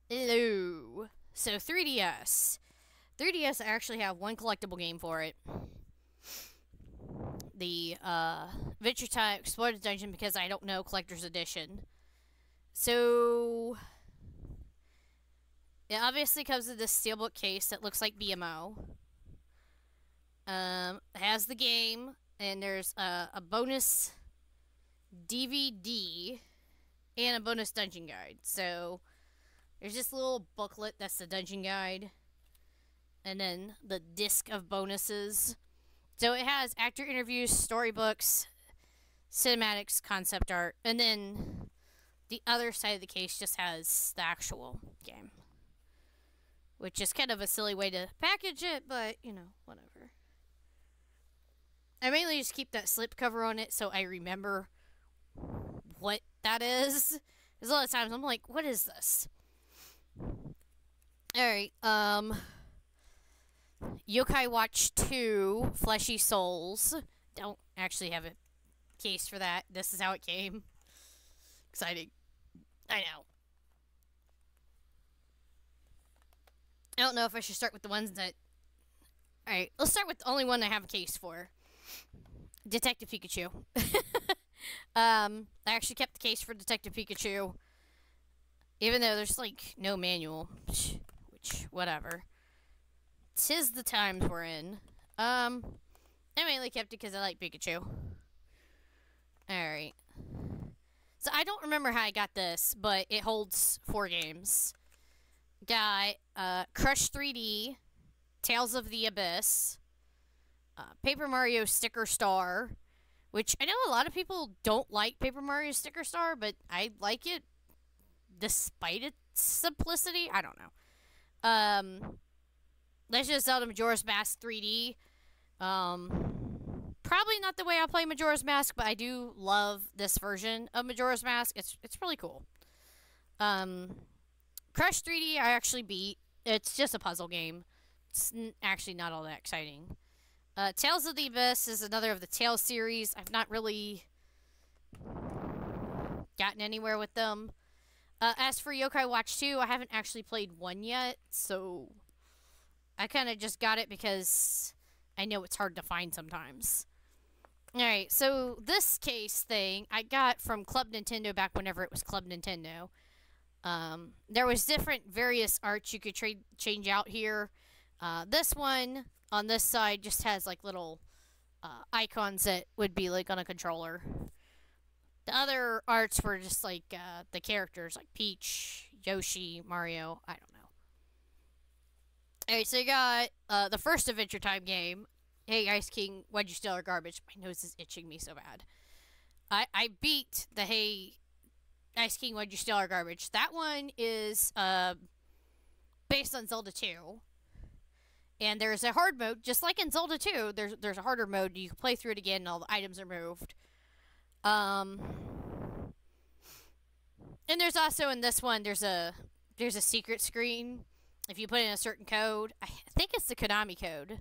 Hello. So 3DS. 3DS, I actually have one collectible game for it. The Adventure Time Exploded Dungeon, because I don't know Collector's Edition. So it obviously comes in this steelbook case that looks like BMO. It has the game, and there's a bonus DVD and a bonus dungeon guide. So there's this little booklet that's the dungeon guide, and then the disc of bonuses. So it has actor interviews, storybooks, cinematics, concept art, and then the other side of the case just has the actual game, which is kind of a silly way to package it, but whatever. I mainly just keep that slipcover on it so I remember what that is. Because a lot of times I'm like, what is this? Alright, Yokai Watch 2 Fleshy Souls. Don't actually have a case for that. This is how it came. Exciting. I know. I don't know if I should start with the ones that... Alright, let's start with the only one I have a case for. Detective Pikachu. I actually kept the case for Detective Pikachu, even though there's, like, no manual. Which, whatever. 'Tis the times we're in. I mainly kept it because I like Pikachu. Alright. So I don't remember how I got this, but it holds 4 games. Got Crush 3D, Tales of the Abyss, Paper Mario Sticker Star, which I know a lot of people don't like Paper Mario Sticker Star, but I like it despite its simplicity. I don't know. Legend of Zelda Majora's Mask 3D. Probably not the way I play Majora's Mask, but I do love this version of Majora's Mask. It's really cool. Crush 3D I actually beat. It's just a puzzle game. It's actually not all that exciting. Tales of the Abyss is another of the Tales series. I've not really gotten anywhere with them. As for Yokai Watch 2, I haven't actually played 1 yet, so I kind of just got it because I know it's hard to find sometimes. Alright, so this case thing I got from Club Nintendo back whenever it was Club Nintendo. There was different various arts you could change out here. This one on this side just has like little icons that would be like on a controller. The other arts were just like the characters, like Peach, Yoshi, Mario. I don't know. Alright, so you got the first Adventure Time game. Hey, Ice King, why'd you steal our garbage? My nose is itching me so bad. I beat the Hey, Ice King, why'd you steal our garbage? That one is based on Zelda 2. And there's a hard mode, just like in Zelda 2. There's a harder mode. You can play through it again, and all the items are moved. And there's also in this one, there's a secret screen. If you put in a certain code, I think it's the Konami code,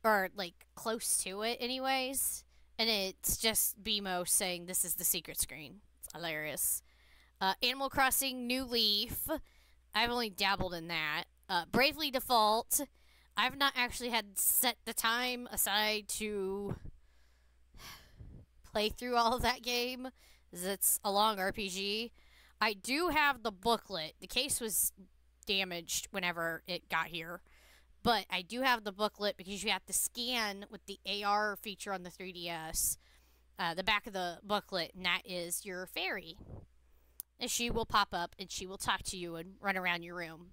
or like close to it, anyways. And it's just BMO saying this is the secret screen. It's hilarious. Animal Crossing New Leaf. I've only dabbled in that. Bravely Default. I've not actually had set the time aside to play through all of that game, as it's a long RPG. I do have the booklet. The case was damaged whenever it got here, but I do have the booklet because you have to scan with the AR feature on the 3DS, the back of the booklet, and that is your fairy. And she will pop up and she will talk to you and run around your room.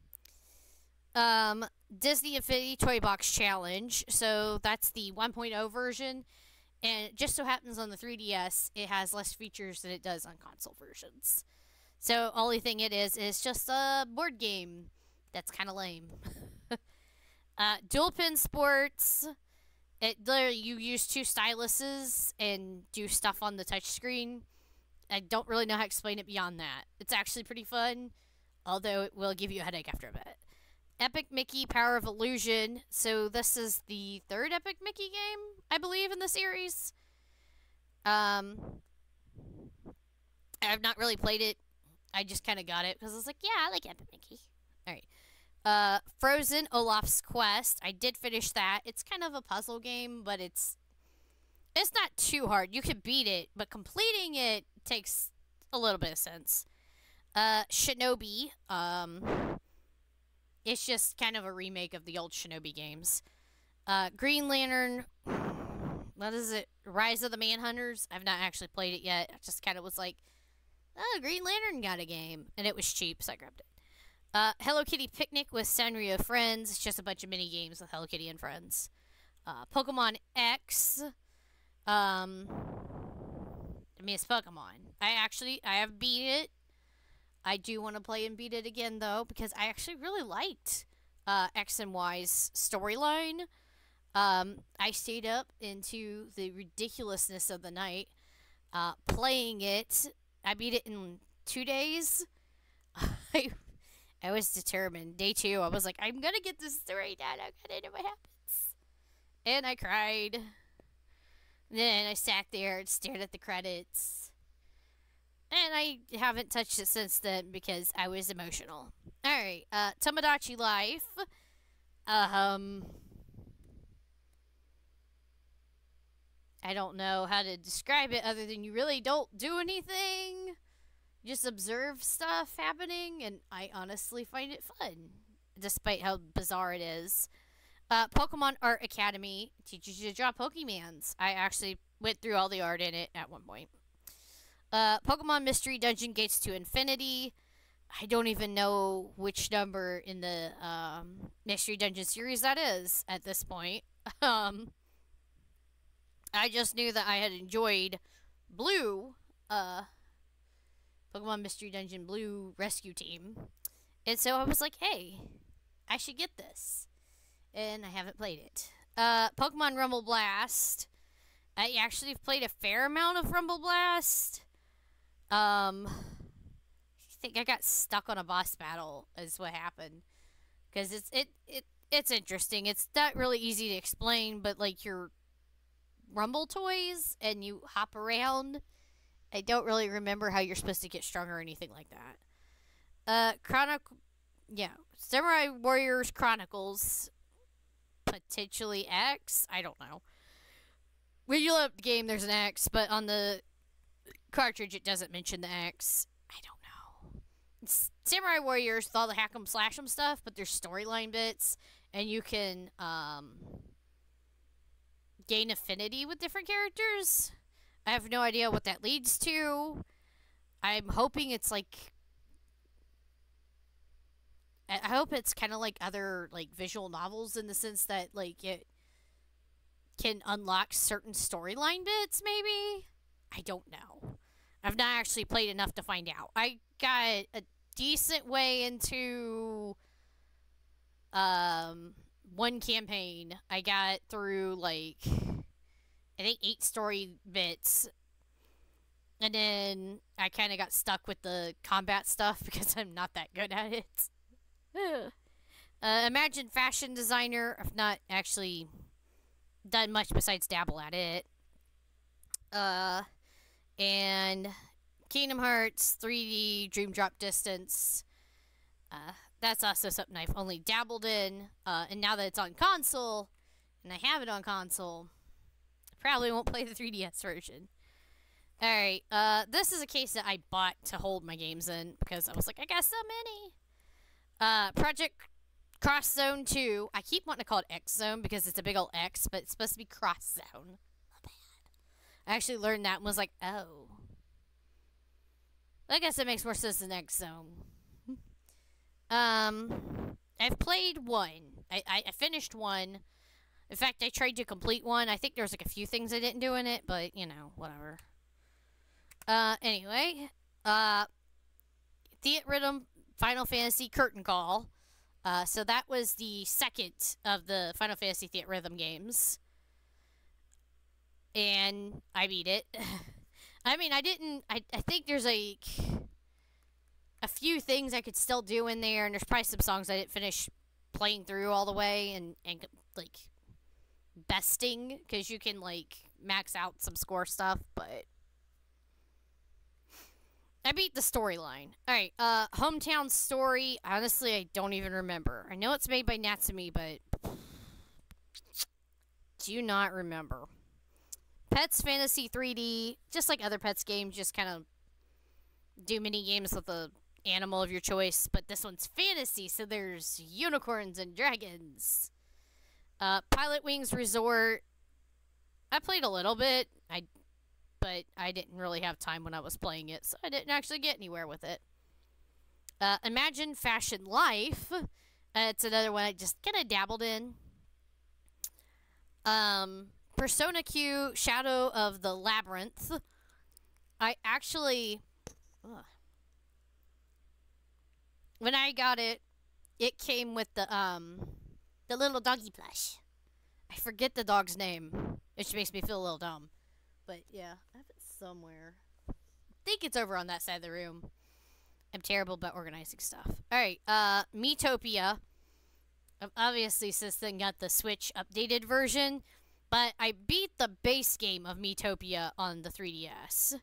Disney Infinity Toy Box Challenge. So that's the 1.0 version. And it just so happens on the 3DS, it has less features than it does on console versions. So, only thing it is just a board game. That's kind of lame. Dual Pin Sports. You use 2 styluses and do stuff on the touchscreen. I don't really know how to explain it beyond that. It's actually pretty fun, although it will give you a headache after a bit. Epic Mickey Power of Illusion. So this is the 3rd Epic Mickey game, I believe, in the series. I've not really played it I just kind of got it because I was like, yeah, I like Epic Mickey. All right. Frozen Olaf's Quest. I did finish that. It's kind of a puzzle game, but it's not too hard. You can beat it, but completing it takes a little bit of sense. Shinobi. It's just kind of a remake of the old Shinobi games. Green Lantern. What is it? Rise of the Manhunters. I've not actually played it yet. I just kind of was like, oh, Green Lantern got a game, and it was cheap, so I grabbed it. Hello Kitty Picnic with Sanrio Friends. It's just a bunch of mini games with Hello Kitty and friends. Pokemon X. I mean, it's Pokemon. I have beat it. I do want to play and beat it again, though, because I actually really liked X and Y's storyline. I stayed up into the ridiculousness of the night playing it. I beat it in 2 days. I was determined. Day 2, I was like, I'm gonna get this story done. I'm gonna know what happens. And I cried. Then I sat there and stared at the credits. And I haven't touched it since then because I was emotional. Alright, Tomodachi Life. I don't know how to describe it other than you really don't do anything. You just observe stuff happening, and I honestly find it fun, despite how bizarre it is. Pokemon Art Academy teaches you to draw Pokemons. I actually went through all the art in it at one point. Pokemon Mystery Dungeon Gates to Infinity. I don't even know which number in the Mystery Dungeon series that is at this point. I just knew that I had enjoyed Blue, Pokemon Mystery Dungeon Blue Rescue Team. And so I was like, hey, I should get this. And I haven't played it. Pokemon Rumble Blast. I actually played a fair amount of Rumble Blast. I think I got stuck on a boss battle is what happened. Because it's interesting. It's not really easy to explain, but like your Rumble toys and you hop around. I don't really remember how you're supposed to get stronger or anything like that. Samurai Warriors Chronicles, potentially X. I don't know. When you load up the game, there's an X, but on the cartridge, it doesn't mention the X. I don't know. It's Samurai Warriors with all the hack 'em slash 'em stuff, but there's storyline bits, and you can gain affinity with different characters. I have no idea what that leads to. I'm hoping it's like... I hope it's kind of like other like visual novels in the sense that like it can unlock certain storyline bits, maybe? I don't know. I've not actually played enough to find out. I got a decent way into one campaign. I got through like I think 8 story bits. And then I kind of got stuck with the combat stuff because I'm not that good at it. Imagine Fashion Designer. I've not actually done much besides dabble at it. And Kingdom Hearts 3D Dream Drop Distance. That's also something I've only dabbled in. And now that it's on console, and I have it on console, I probably won't play the 3DS version. Alright, this is a case that I bought to hold my games in because I was like, I got so many. Project Cross Zone 2. I keep wanting to call it X Zone because it's a big old X, but it's supposed to be Cross Zone. Not bad. I actually learned that and was like, oh. I guess it makes more sense than X Zone. I've played one. I finished one. In fact, I tried to complete one. I think there's like a few things I didn't do in it, but, you know, whatever. Anyway, Theatrhythm Final Fantasy Curtain Call. So that was the second of the Final Fantasy Theatrhythm games. And I beat it. I mean, I think there's like a few things I could still do in there, and there's probably some songs I didn't finish playing through all the way and like besting, because you can like max out some score stuff, but I beat the storyline. Alright, Hometown Story. Honestly, I don't even remember. I know it's made by Natsume, but do not remember. Pets Fantasy 3D, just like other Pets games, just kind of do mini games with the animal of your choice, but this one's fantasy, so there's unicorns and dragons. Pilot Wings Resort. I played a little bit, but I didn't really have time when I was playing it, so I didn't actually get anywhere with it. Imagine Fashion Life. It's another one I just kind of dabbled in. Persona Q Shadow of the Labyrinth. I actually... when I got it, it came with the little doggy plush. I forget the dog's name, which makes me feel a little dumb. But yeah, I have it somewhere. I think it's over on that side of the room. I'm terrible about organizing stuff. Alright, Miitopia. Obviously, this thing got the Switch updated version, but I beat the base game of Miitopia on the 3DS.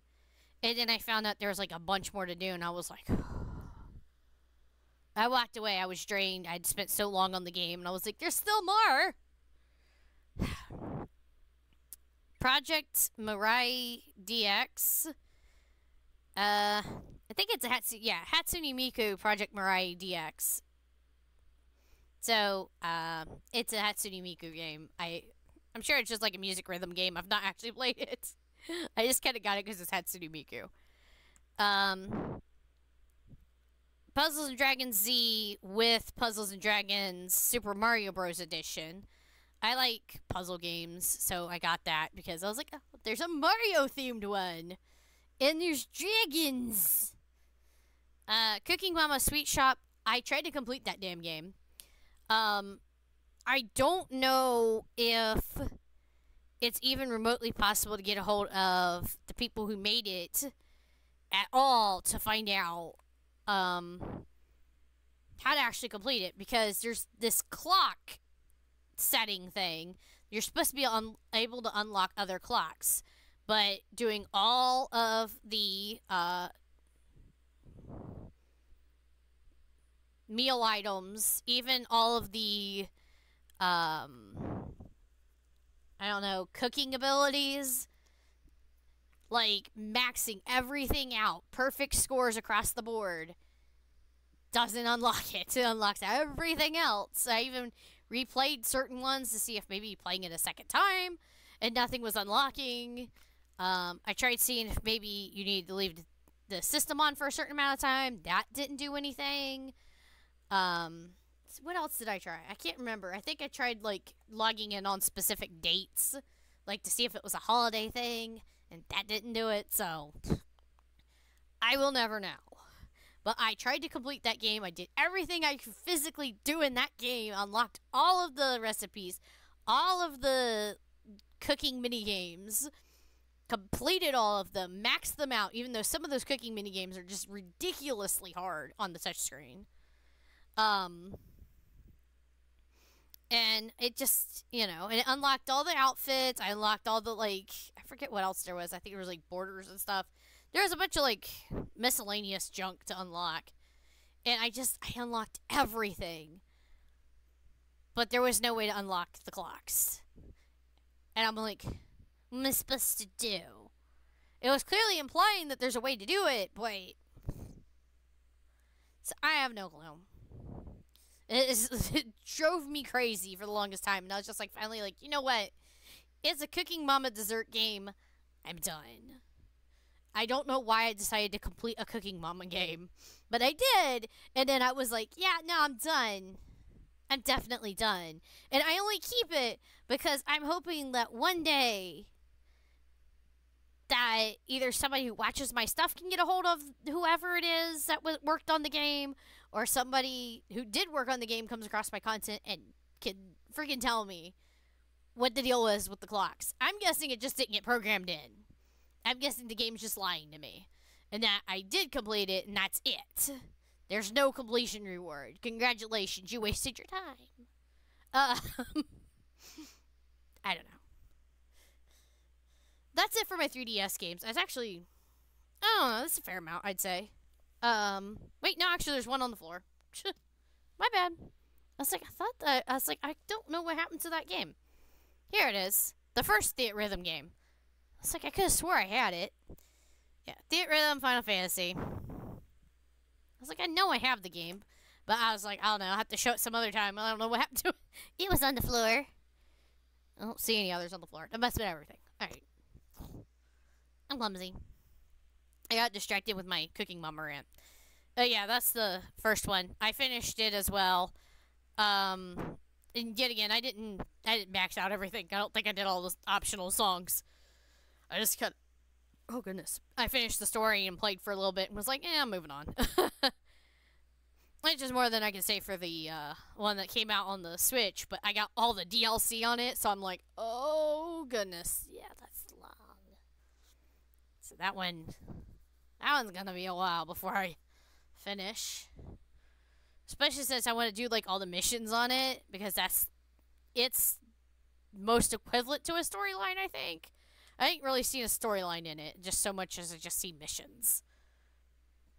And then I found out there was like a bunch more to do, and I was like... I walked away. I was drained. I'd spent so long on the game, and I was like, there's still more! Project Mirai DX. I think it's a Hatsune Miku Project Mirai DX. So, it's a Hatsune Miku game. I'm sure it's just like a music rhythm game. I've not actually played it. I just kind of got it because it's Hatsune Miku. Puzzles and Dragons Z with Puzzles and Dragons Super Mario Bros. Edition. I like puzzle games, so I got that because I was like, oh, there's a Mario-themed one. And there's dragons. Cooking Mama Sweet Shop. I tried to complete that damn game. I don't know if it's even remotely possible to get a hold of the people who made it at all to find out how to actually complete it, because there's this clock setting thing. You're supposed to be able to unlock other clocks, but doing all of the meal items, even all of the I don't know, cooking abilities, like maxing everything out, perfect scores across the board, doesn't unlock it. It unlocks everything else. I even replayed certain ones to see if maybe playing it a second time, and nothing was unlocking. I tried seeing if maybe you need to leave the system on for a certain amount of time. That didn't do anything. So what else did I try? I can't remember. I think I tried, like, logging in on specific dates, like, to see if it was a holiday thing, and that didn't do it, so I will never know. But I tried to complete that game. I did everything I could physically do in that game, unlocked all of the recipes, all of the cooking mini games, completed all of them, maxed them out, even though some of those cooking mini games are just ridiculously hard on the touchscreen. And it just, and it unlocked all the outfits. I unlocked all the, like, I forget what else there was. I think there was, like, borders and stuff. There was a bunch of, like, miscellaneous junk to unlock. And I unlocked everything. But there was no way to unlock the clocks. And I'm like, what am I supposed to do? It was clearly implying that there's a way to do it, but so I have no clue. It drove me crazy for the longest time, and I was just like, finally, like, you know what? It's a Cooking Mama dessert game. I'm done. I don't know why I decided to complete a Cooking Mama game, but I did, and then I was like, yeah, no, I'm done. I'm definitely done. And I only keep it because I'm hoping that one day that either somebody who watches my stuff can get a hold of whoever it is that worked on the game, or somebody who did work on the game comes across my content and can freaking tell me what the deal was with the clocks. I'm guessing it just didn't get programmed in. I'm guessing the game's just lying to me. And that I did complete it, and that's it. There's no completion reward. Congratulations, you wasted your time. I don't know. That's it for my 3DS games. I don't know. That's a fair amount, I'd say. Wait, no, actually, there's one on the floor. My bad. I was like, I don't know what happened to that game. Here it is. The first Theatrhythm game. I was like, I could have swore I had it. Yeah, Theatrhythm Final Fantasy. I was like, I know I have the game. But I was like, I don't know. I'll have to show it some other time. I don't know what happened to it. It was on the floor. I don't see any others on the floor. That must have been everything. Alright. I'm clumsy. I got distracted with my Cooking Mama rant. Yeah, that's the first one. I finished it as well. And yet again, I didn't max out everything. I don't think I did all the optional songs. I just cut. Oh goodness! I finished the story and played for a little bit and was like, I'm moving on. Which is more than I can say for the one that came out on the Switch, but I got all the DLC on it, so I'm like, oh goodness, yeah, that's long. So that one's gonna be a while before I finish. Especially since I want to do like all the missions on it, because it's most equivalent to a storyline, I think. I ain't really seen a storyline in it, just so much as I just see missions.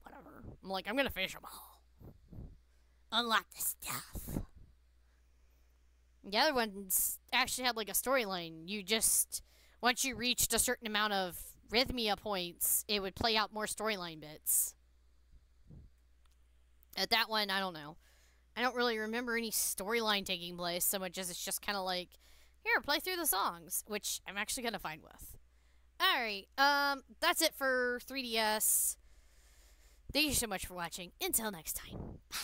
Whatever. I'm like, I'm gonna finish them all. Unlock the stuff. The other ones actually had like a storyline. You just, once you reached a certain amount of Rhythmia points, it would play out more storyline bits. At that one, I don't know. I don't really remember any storyline taking place so much as it's just kind of like, here, play through the songs, which I'm actually kind of fine with. Alright, that's it for 3DS. Thank you so much for watching. Until next time, bye.